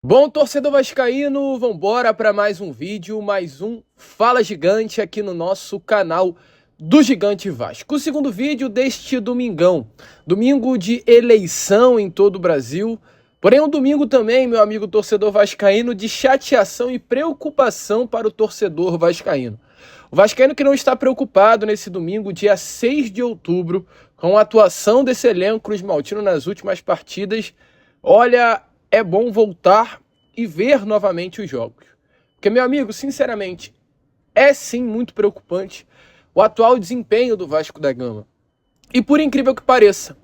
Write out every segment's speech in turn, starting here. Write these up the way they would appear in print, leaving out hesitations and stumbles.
Bom, torcedor vascaíno, vambora para mais um vídeo, mais um Fala Gigante aqui no nosso canal do Gigante Vasco. O segundo vídeo deste domingão, domingo de eleição em todo o Brasil, porém um domingo também, meu amigo torcedor vascaíno, de chateação e preocupação para o torcedor vascaíno. O vascaíno que não está preocupado nesse domingo, dia 6 de outubro, com a atuação desse elenco Cruz Maltino nas últimas partidas, olha, é bom voltar e ver novamente os jogos. Porque, meu amigo, sinceramente, é sim muito preocupante o atual desempenho do Vasco da Gama. E por incrível que pareça,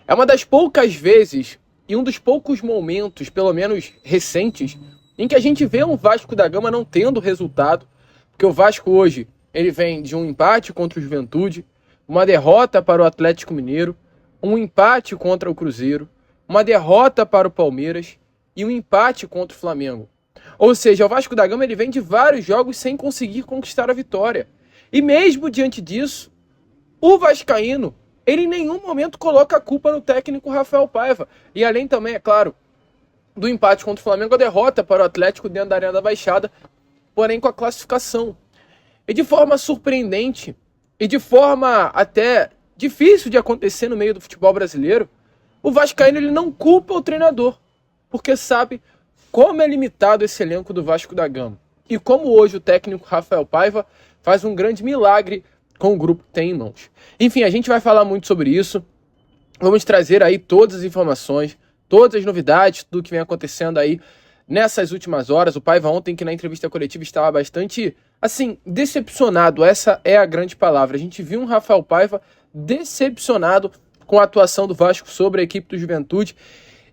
é uma das poucas vezes e um dos poucos momentos, pelo menos recentes, em que a gente vê um Vasco da Gama não tendo resultado, porque o Vasco hoje ele vem de um empate contra o Juventude, uma derrota para o Atlético Mineiro, um empate contra o Cruzeiro, uma derrota para o Palmeiras e um empate contra o Flamengo. Ou seja, o Vasco da Gama ele vem de vários jogos sem conseguir conquistar a vitória. E mesmo diante disso, o vascaíno, ele em nenhum momento coloca a culpa no técnico Rafael Paiva. E além também, é claro, do empate contra o Flamengo, a derrota para o Atlético dentro da Arena da Baixada, porém com a classificação. E de forma surpreendente, e de forma até difícil de acontecer no meio do futebol brasileiro, o vascaíno ele não culpa o treinador, porque sabe como é limitado esse elenco do Vasco da Gama. E como hoje o técnico Rafael Paiva faz um grande milagre com o grupo que tem em mãos. Enfim, a gente vai falar muito sobre isso. Vamos trazer aí todas as informações, todas as novidades, tudo que vem acontecendo aí nessas últimas horas. O Paiva ontem, que na entrevista coletiva estava bastante, assim, decepcionado. Essa é a grande palavra. A gente viu um Rafael Paiva decepcionado com a atuação do Vasco sobre a equipe do Juventude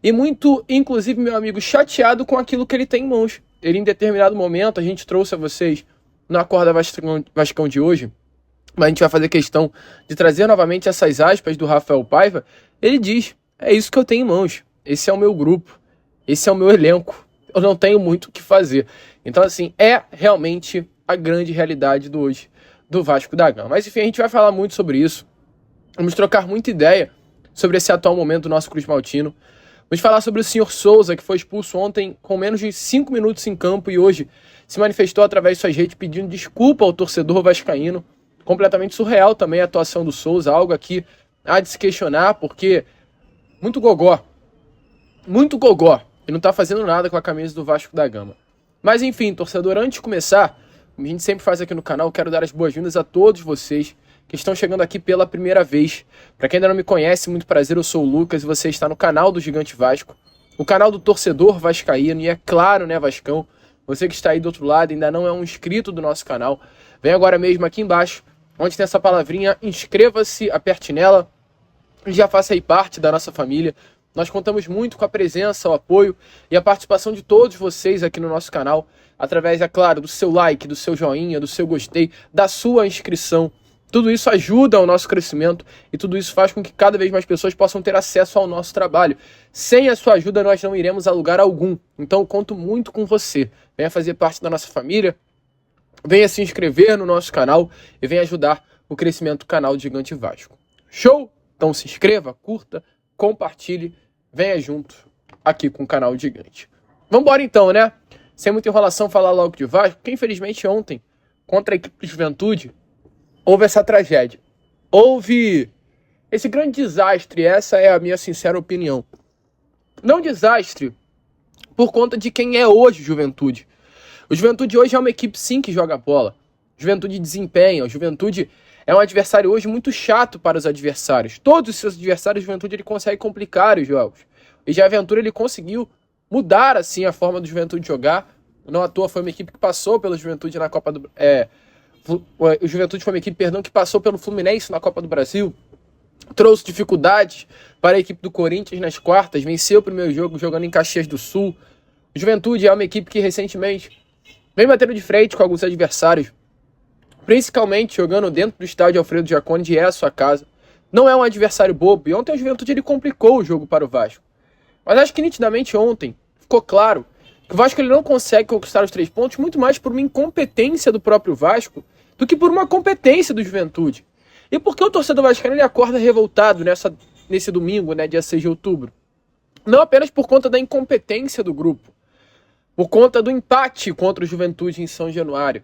e muito, inclusive, meu amigo, chateado com aquilo que ele tem em mãos. Ele, em determinado momento, a gente trouxe a vocês no Acorda Vascão de hoje, mas a gente vai fazer questão de trazer novamente essas aspas do Rafael Paiva. Ele diz, é isso que eu tenho em mãos, esse é o meu grupo, esse é o meu elenco, eu não tenho muito o que fazer. Então, assim, é realmente a grande realidade do hoje do Vasco da Gama. Mas, enfim, a gente vai falar muito sobre isso. Vamos trocar muita ideia sobre esse atual momento do nosso Cruz Maltino. Vamos falar sobre o senhor Souza, que foi expulso ontem com menos de 5 minutos em campo e hoje se manifestou através de suas redes pedindo desculpa ao torcedor vascaíno. Completamente surreal também a atuação do Souza, algo aqui há de se questionar, porque muito gogó. E não tá fazendo nada com a camisa do Vasco da Gama. Mas enfim, torcedor, antes de começar, como a gente sempre faz aqui no canal, quero dar as boas-vindas a todos vocês que estão chegando aqui pela primeira vez. Para quem ainda não me conhece, muito prazer, eu sou o Lucas e você está no canal do Gigante Vasco, o canal do torcedor vascaíno. E é claro, né, Vascão, você que está aí do outro lado ainda não é um inscrito do nosso canal, vem agora mesmo aqui embaixo, onde tem essa palavrinha, inscreva-se, aperte nela e já faça aí parte da nossa família. Nós contamos muito com a presença, o apoio e a participação de todos vocês aqui no nosso canal, através, é claro, do seu like, do seu joinha, do seu gostei, da sua inscrição. Tudo isso ajuda ao nosso crescimento e tudo isso faz com que cada vez mais pessoas possam ter acesso ao nosso trabalho. Sem a sua ajuda, nós não iremos a lugar algum. Então, eu conto muito com você. Venha fazer parte da nossa família, venha se inscrever no nosso canal e venha ajudar o crescimento do canal do Gigante Vasco. Show? Então se inscreva, curta, compartilhe, venha junto aqui com o canal Gigante. Vambora então, né? Sem muita enrolação, falar logo de Vasco, porque infelizmente ontem, contra a equipe de Juventude, houve essa tragédia. Houve esse grande desastre, essa é a minha sincera opinião. Não desastre por conta de quem é hoje o Juventude. O Juventude hoje é uma equipe sim que joga bola. O Juventude desempenha, o Juventude é um adversário hoje muito chato para os adversários. Todos os seus adversários, o Juventude ele consegue complicar os jogos. E já a Ventura ele conseguiu mudar assim a forma do Juventude jogar. Não à toa foi uma equipe que passou pela Juventude na Copa do... O Juventude foi uma equipe, que passou pelo Fluminense na Copa do Brasil, trouxe dificuldades para a equipe do Corinthians nas quartas, venceu o primeiro jogo jogando em Caxias do Sul. O Juventude é uma equipe que recentemente vem batendo de frente com alguns adversários, principalmente jogando dentro do estádio Alfredo Jaconi, que é a sua casa. Não é um adversário bobo, e ontem a Juventude ele complicou o jogo para o Vasco. Mas acho que nitidamente ontem ficou claro que o Vasco ele não consegue conquistar os 3 pontos, muito mais por uma incompetência do próprio Vasco do que por uma competência do Juventude. E por que o torcedor vascaíno ele acorda revoltado nesse domingo, né, dia 6 de outubro? Não apenas por conta da incompetência do grupo, por conta do empate contra o Juventude em São Januário,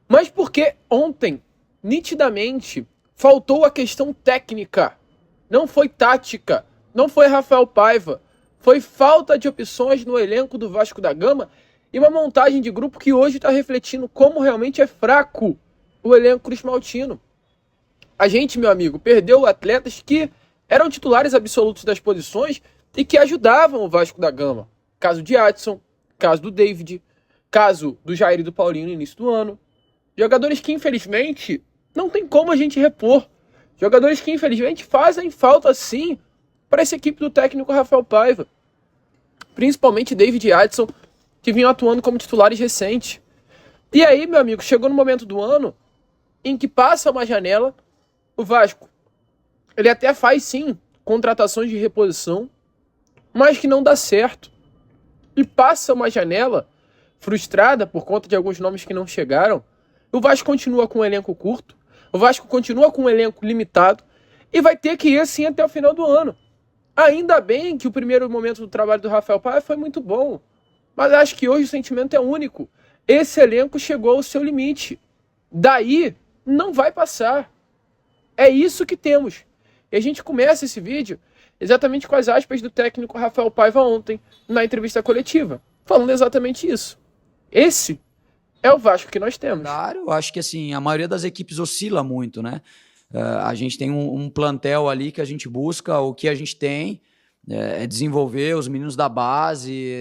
mas porque ontem, nitidamente, faltou a questão técnica. Não foi tática, não foi Rafael Paiva, foi falta de opções no elenco do Vasco da Gama e uma montagem de grupo que hoje está refletindo como realmente é fraco o elenco cruzmaltino. A gente, meu amigo, perdeu atletas que eram titulares absolutos das posições e que ajudavam o Vasco da Gama. Caso de Adson, caso do David, caso do Jair e do Paulinho no início do ano. Jogadores que, infelizmente, não tem como a gente repor. Jogadores que, infelizmente, fazem falta, sim, para essa equipe do técnico Rafael Paiva. Principalmente David e Adson, que vinham atuando como titulares recentes. E aí, meu amigo, chegou no momento do ano em que passa uma janela, o Vasco, ele até faz, sim, contratações de reposição, mas que não dá certo. E passa uma janela frustrada por conta de alguns nomes que não chegaram. O Vasco continua com um elenco curto, o Vasco continua com um elenco limitado e vai ter que ir assim até o final do ano. Ainda bem que o primeiro momento do trabalho do Rafael Paiva foi muito bom, mas acho que hoje o sentimento é único. Esse elenco chegou ao seu limite. Daí não vai passar. É isso que temos. E a gente começa esse vídeo exatamente com as aspas do técnico Rafael Paiva ontem, na entrevista coletiva, falando exatamente isso. Esse é o Vasco que nós temos. Claro, eu acho que assim, a maioria das equipes oscila muito, né? A gente tem um plantel ali que a gente busca, o que a gente tem é desenvolver os meninos da base.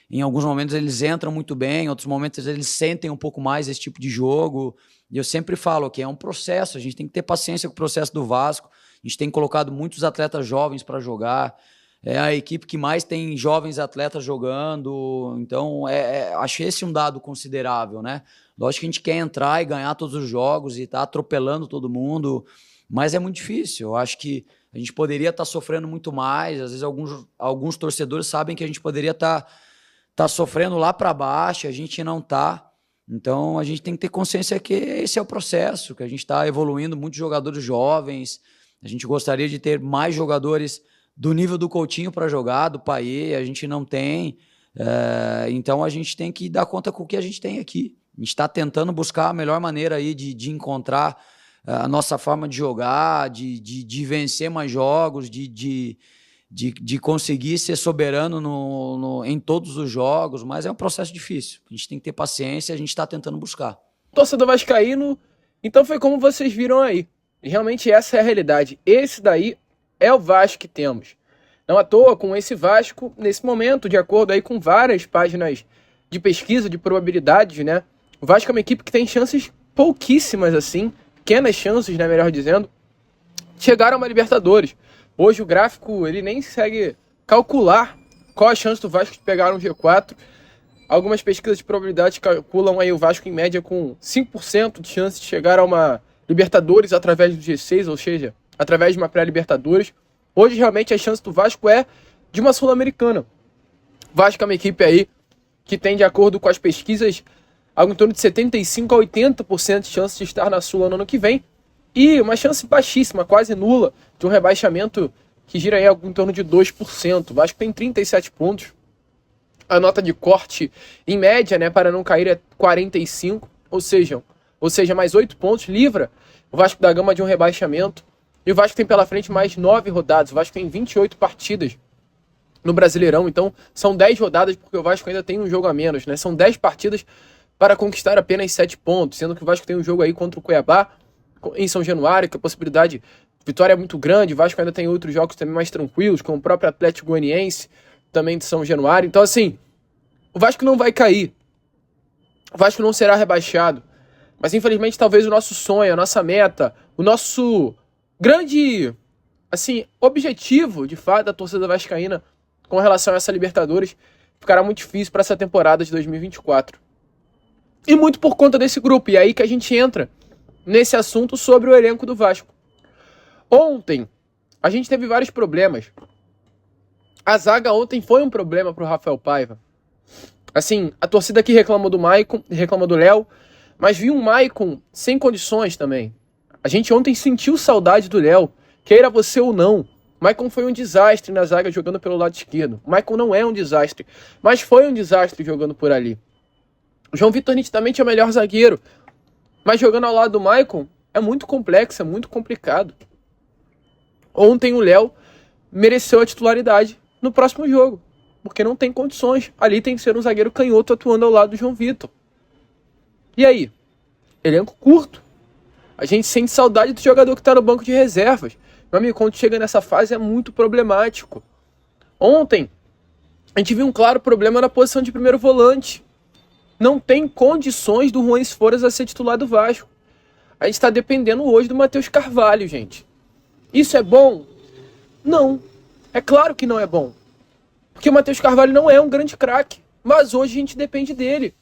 Em alguns momentos eles entram muito bem, em outros momentos eles sentem um pouco mais esse tipo de jogo. E eu sempre falo que é um processo, a gente tem que ter paciência com o processo do Vasco. A gente tem colocado muitos atletas jovens para jogar. É a equipe que mais tem jovens atletas jogando. Então, acho esse um dado considerável, né? Lógico que a gente quer entrar e ganhar todos os jogos e tá atropelando todo mundo, mas é muito difícil. Eu acho que a gente poderia estar sofrendo muito mais. Às vezes alguns torcedores sabem que a gente poderia tá sofrendo lá para baixo, a gente não tá. Então, a gente tem que ter consciência que esse é o processo, que a gente está evoluindo muitos jogadores jovens. A gente gostaria de ter mais jogadores do nível do Coutinho para jogar, do Payet, a gente não tem. Então, a gente tem que dar conta com o que a gente tem aqui. A gente está tentando buscar a melhor maneira aí de encontrar a nossa forma de jogar, de vencer mais jogos, de conseguir ser soberano em todos os jogos, mas é um processo difícil. A gente tem que ter paciência e a gente está tentando buscar. Torcedor vascaíno, então foi como vocês viram aí. E realmente essa é a realidade. Esse daí é o Vasco que temos. Não à toa, com esse Vasco, nesse momento, de acordo aí com várias páginas de pesquisa, de probabilidades, né? O Vasco é uma equipe que tem chances pouquíssimas, assim, pequenas chances, né, melhor dizendo, de chegar a uma Libertadores. Hoje o gráfico, ele nem consegue calcular qual a chance do Vasco de pegar um G4. Algumas pesquisas de probabilidade calculam aí o Vasco em média com 5% de chance de chegar a uma Libertadores através do G6, ou seja, através de uma pré-Libertadores. Hoje realmente a chance do Vasco é de uma Sul-Americana. O Vasco é uma equipe aí que tem, de acordo com as pesquisas, algo em torno de 75% a 80% de chance de estar na Sula no ano que vem. E uma chance baixíssima, quase nula, de um rebaixamento que gira aí algo em torno de 2%. O Vasco tem 37 pontos. A nota de corte, em média, né, para não cair é 45, ou seja, mais 8 pontos, livra o Vasco da Gama de um rebaixamento. E o Vasco tem pela frente mais 9 rodadas. O Vasco tem 28 partidas no Brasileirão. Então, são 10 rodadas, porque o Vasco ainda tem um jogo a menos, né? São 10 partidas para conquistar apenas 7 pontos, sendo que o Vasco tem um jogo aí contra o Cuiabá, em São Januário, que a possibilidade de vitória é muito grande. O Vasco ainda tem outros jogos também mais tranquilos, como o próprio Atlético Goianiense, também de São Januário. Então, assim, o Vasco não vai cair. O Vasco não será rebaixado. Mas, infelizmente, talvez o nosso sonho, a nossa meta, o nosso grande, assim, objetivo, de fato, da torcida vascaína com relação a essa Libertadores ficará muito difícil para essa temporada de 2024. E muito por conta desse grupo. E aí que a gente entra nesse assunto sobre o elenco do Vasco. Ontem, a gente teve vários problemas. A zaga ontem foi um problema para o Rafael Paiva. Assim, a torcida aqui reclamou do Maicon, reclamou do Léo, mas viu um Maicon sem condições também. A gente ontem sentiu saudade do Léo, queira você ou não. Maicon foi um desastre na zaga jogando pelo lado esquerdo. O Maicon não é um desastre, mas foi um desastre jogando por ali. O João Vitor nitidamente é o melhor zagueiro, mas jogando ao lado do Maicon é muito complexo, é muito complicado. Ontem o Léo mereceu a titularidade no próximo jogo, porque não tem condições. Ali tem que ser um zagueiro canhoto atuando ao lado do João Vitor. E aí? Elenco curto. A gente sente saudade do jogador que está no banco de reservas. Meu amigo, quando chega nessa fase é muito problemático. Ontem, a gente viu um claro problema na posição de primeiro volante. Não tem condições do Juan Esforas a ser titular do Vasco. A gente está dependendo hoje do Matheus Carvalho, gente. Isso é bom? Não. É claro que não é bom. Porque o Matheus Carvalho não é um grande craque. Mas hoje a gente depende dele.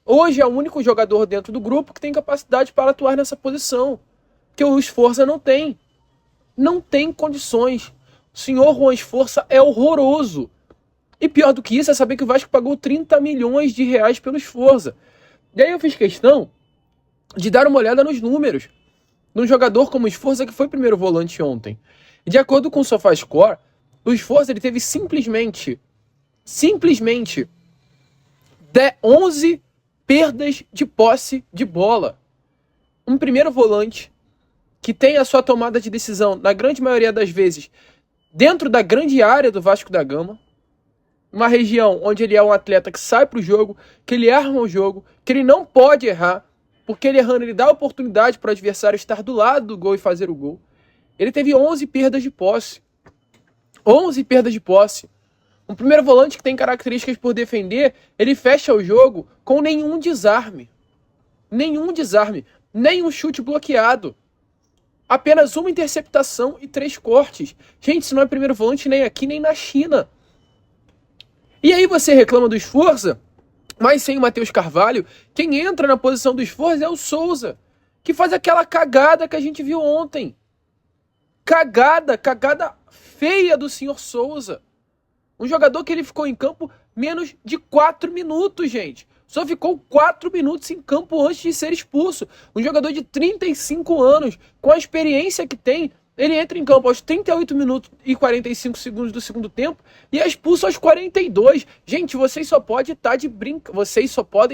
Hoje é o único jogador dentro do grupo que tem capacidade para atuar nessa posição. Que o Esforza não tem. Não tem condições. O senhor Juan Esforza é horroroso. E pior do que isso é saber que o Vasco pagou 30 milhões de reais pelo Esforza. E aí eu fiz questão de dar uma olhada nos números de um jogador como o Esforza, que foi primeiro volante ontem. E de acordo com o SofaScore, o Esforza ele teve simplesmente 11 perdas de posse de bola. Um primeiro volante que tem a sua tomada de decisão, na grande maioria das vezes, dentro da grande área do Vasco da Gama, uma região onde ele é um atleta que sai para o jogo, que ele arma o jogo, que ele não pode errar, porque ele errando, ele dá oportunidade para o adversário estar do lado do gol e fazer o gol. Ele teve 11 perdas de posse. 11 perdas de posse. Um primeiro volante que tem características por defender, ele fecha o jogo com nenhum desarme. Nenhum desarme. Nenhum chute bloqueado. Apenas uma interceptação e 3 cortes. Gente, isso não é primeiro volante nem aqui, nem na China. E aí você reclama do Esforza, mas sem o Matheus Carvalho, quem entra na posição do Esforza é o Souza, que faz aquela cagada que a gente viu ontem. Cagada feia do senhor Souza. Um jogador que ele ficou em campo menos de 4 minutos, gente. Só ficou 4 minutos em campo antes de ser expulso. Um jogador de 35 anos, com a experiência que tem, ele entra em campo aos 38 minutos e 45 segundos do segundo tempo e é expulso aos 42. Gente, vocês só podem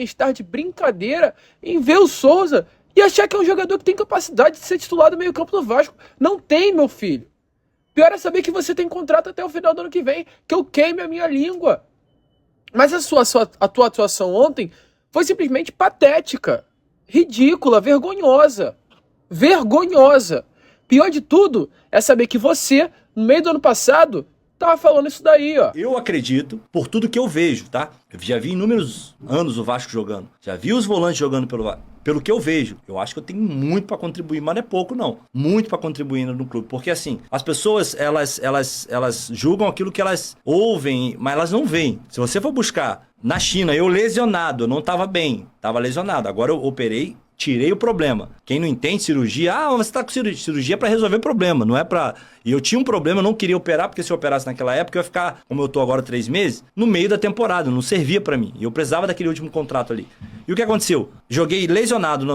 estar de brincadeira em ver o Souza e achar que é um jogador que tem capacidade de ser titular do meio-campo do Vasco. Não tem, meu filho. Pior é saber que você tem contrato até o final do ano que vem, que eu queime a minha língua. Mas a tua atuação ontem foi simplesmente patética, ridícula, vergonhosa. Vergonhosa. Pior de tudo é saber que você, no meio do ano passado, tava falando isso daí, ó. Eu acredito, por tudo que eu vejo, tá? Eu já vi inúmeros anos o Vasco jogando. Já vi os volantes jogando pelo Vasco. Pelo que eu vejo, eu acho que eu tenho muito pra contribuir, mas não é pouco não. Muito pra contribuir no clube, porque assim, as pessoas, elas julgam aquilo que elas ouvem, mas elas não veem. Se você for buscar na China, eu lesionado, eu não tava bem, tava lesionado. Agora eu operei, tirei o problema. Quem não entende cirurgia, você tá com cirurgia para resolver problema, não é para... E eu tinha um problema, eu não queria operar, porque se eu operasse naquela época, eu ia ficar, como eu tô agora 3 meses, no meio da temporada, não servia para mim. E eu precisava daquele último contrato ali. E o que aconteceu? Joguei lesionado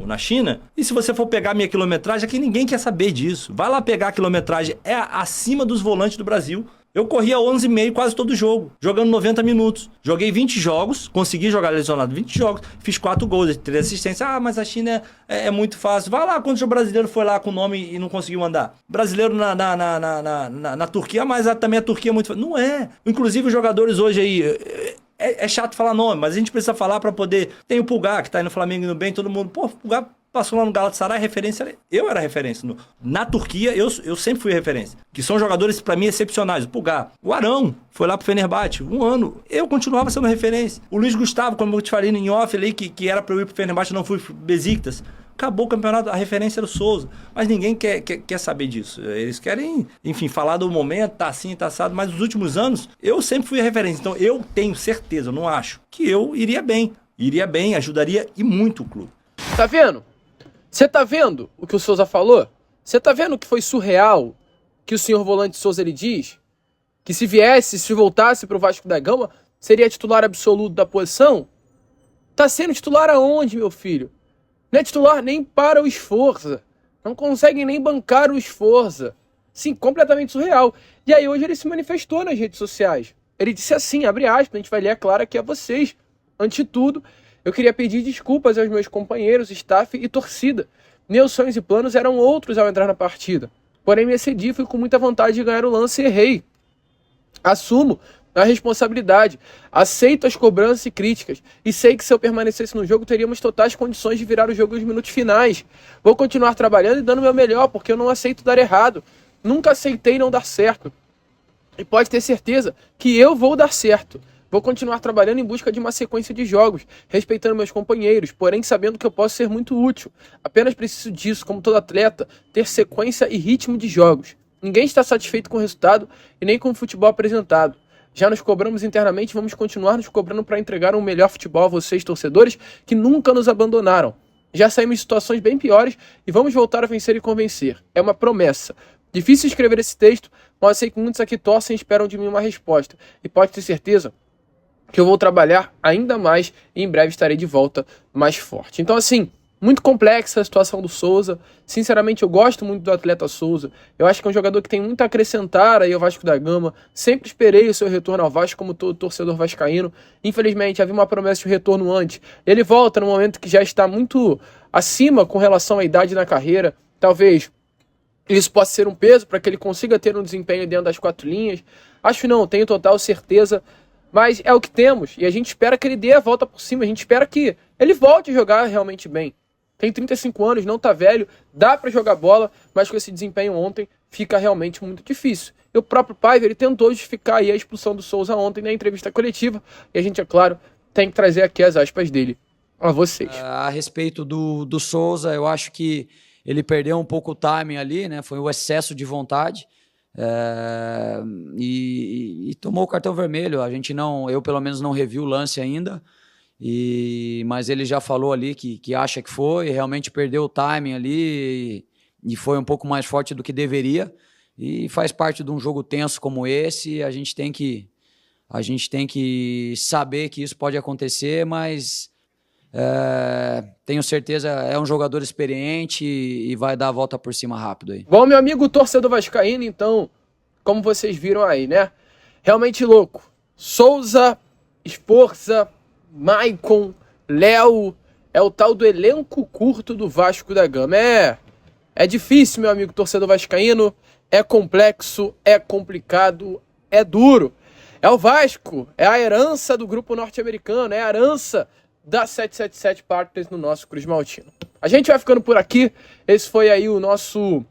na China, e se você for pegar minha quilometragem, aqui ninguém quer saber disso. Vai lá pegar a quilometragem, é acima dos volantes do Brasil. Eu corria 11,5 quase todo jogo, jogando 90 minutos. Joguei 20 jogos, consegui jogar lesionado 20 jogos, fiz 4 gols, 3 assistências. Mas a China é muito fácil. Vai lá, quando o brasileiro foi lá com o nome e não conseguiu andar. Brasileiro na Turquia, mas também a Turquia é muito fácil. Não é. Inclusive os jogadores hoje aí... É chato falar nome, mas a gente precisa falar pra poder... Tem o Pulgar, que tá aí no Flamengo e no bem, todo mundo... Pô, o Pulgar passou lá no Galatasaray, referência... Eu era referência. Na Turquia, eu sempre fui referência. Que são jogadores, pra mim, excepcionais. O Pulgar. O Arão foi lá pro Fenerbahçe. 1 ano. Eu continuava sendo referência. O Luiz Gustavo, como eu te falei em off ali, que era pra eu ir pro Fenerbahçe, não fui pro Besiktas. Acabou o campeonato, a referência era o Souza. Mas ninguém quer saber disso. Eles querem, enfim, falar do momento, tá assim, tá assado. Mas nos últimos anos, eu sempre fui a referência. Então, eu tenho certeza, eu não acho, que eu iria bem. Iria bem, ajudaria e muito o clube. Tá vendo? Você tá vendo o que o Souza falou? Você tá vendo que foi surreal que o senhor volante Souza ele diz? Que se voltasse pro Vasco da Gama, seria titular absoluto da posição? Tá sendo titular aonde, meu filho? Não é titular nem para o Esforza. Não conseguem nem bancar o Esforza. Sim, completamente surreal. E aí hoje ele se manifestou nas redes sociais. Ele disse assim, abre aspas, a gente vai ler, é claro, aqui a vocês. Antes de tudo, eu queria pedir desculpas aos meus companheiros, staff e torcida. Meus sonhos e planos eram outros ao entrar na partida. Porém, me excedi, fui com muita vontade de ganhar o lance e errei. Assumo a responsabilidade, aceito as cobranças e críticas, e sei que se eu permanecesse no jogo, teríamos totais condições de virar o jogo nos minutos finais. Vou continuar trabalhando e dando o meu melhor, porque eu não aceito dar errado. Nunca aceitei não dar certo. E pode ter certeza que eu vou dar certo. Vou continuar trabalhando em busca de uma sequência de jogos, respeitando meus companheiros, porém sabendo que eu posso ser muito útil. Apenas preciso disso, como todo atleta, ter sequência e ritmo de jogos. Ninguém está satisfeito com o resultado e nem com o futebol apresentado. Já nos cobramos internamente, vamos continuar nos cobrando para entregar um melhor futebol a vocês, torcedores, que nunca nos abandonaram. Já saímos de situações bem piores e vamos voltar a vencer e convencer. É uma promessa. Difícil escrever esse texto, mas eu sei que muitos aqui torcem e esperam de mim uma resposta. E pode ter certeza que eu vou trabalhar ainda mais e em breve estarei de volta mais forte. Então, assim, muito complexa a situação do Souza. Sinceramente, eu gosto muito do atleta Souza. Eu acho que é um jogador que tem muito a acrescentar aí ao Vasco da Gama. Sempre esperei o seu retorno ao Vasco como todo torcedor vascaíno. Infelizmente, havia uma promessa de retorno antes. Ele volta no momento que já está muito acima com relação à idade na carreira. Talvez isso possa ser um peso para que ele consiga ter um desempenho dentro das quatro linhas. Acho não, tenho total certeza. Mas é o que temos, e a gente espera que ele dê a volta por cima, a gente espera que ele volte a jogar realmente bem. Tem 35 anos, não tá velho, dá pra jogar bola, mas com esse desempenho ontem fica realmente muito difícil. E o próprio Paiva, ele tentou justificar aí a expulsão do Souza ontem na entrevista coletiva, e a gente, é claro, tem que trazer aqui as aspas dele a vocês. A respeito do Souza, eu acho que ele perdeu um pouco o timing ali, né? Foi o excesso de vontade. E tomou o cartão vermelho. A gente não, eu pelo menos não revi o lance ainda, mas ele já falou ali que acha que foi, realmente perdeu o timing ali e foi um pouco mais forte do que deveria, e faz parte de um jogo tenso como esse. A gente tem que saber que isso pode acontecer, mas tenho certeza, é um jogador experiente e vai dar a volta por cima rápido aí. Bom, meu amigo torcedor vascaíno, então, como vocês viram aí, né? Realmente louco. Souza, Esforza, Maicon, Léo, é o tal do elenco curto do Vasco da Gama. É difícil, meu amigo torcedor vascaíno, é complexo, é complicado, é duro. É o Vasco, é a herança do grupo norte-americano, é a herança da 777 Partners no nosso Cruz Maltino. A gente vai ficando por aqui. Esse foi aí o nosso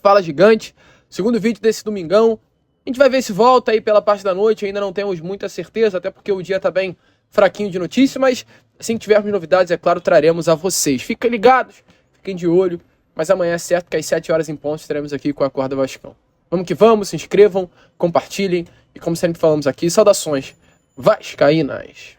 Fala Gigante, segundo vídeo desse domingão. A gente vai ver se volta aí pela parte da noite, ainda não temos muita certeza, até porque o dia tá bem fraquinho de notícia, mas assim que tivermos novidades, é claro, traremos a vocês. Fiquem ligados, fiquem de olho, mas amanhã é certo que às 7 horas em ponto estaremos aqui com a Acorda Vascão. Vamos que vamos, se inscrevam, compartilhem e como sempre falamos aqui, saudações vascaínas.